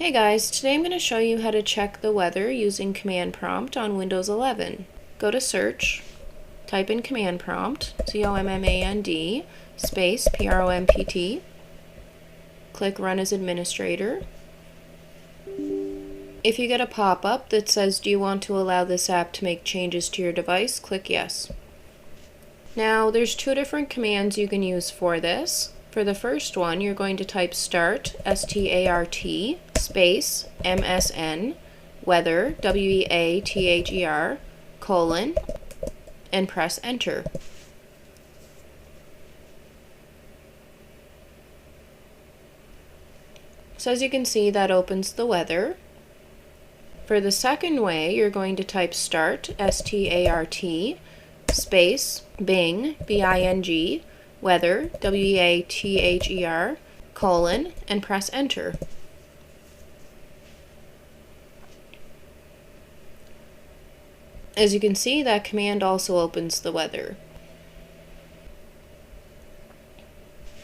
Hey guys, today I'm going to show you how to check the weather using command prompt on Windows 11. Go to search, type in command prompt, COMMAND, space PROMPT, click run as administrator. If you get a pop-up that says do you want to allow this app to make changes to your device, click yes. Now there's two different commands you can use for this. For the first one, you're going to type start, S-T-A-R-T, space, M-S-N, weather, W-E-A-T-H-E-R, colon, and press enter. So as you can see, that opens the weather. For the second way, you're going to type start, S-T-A-R-T, space, Bing, B-I-N-G, weather, W-E-A-T-H-E-R, colon, and press enter. As you can see, that command also opens the weather.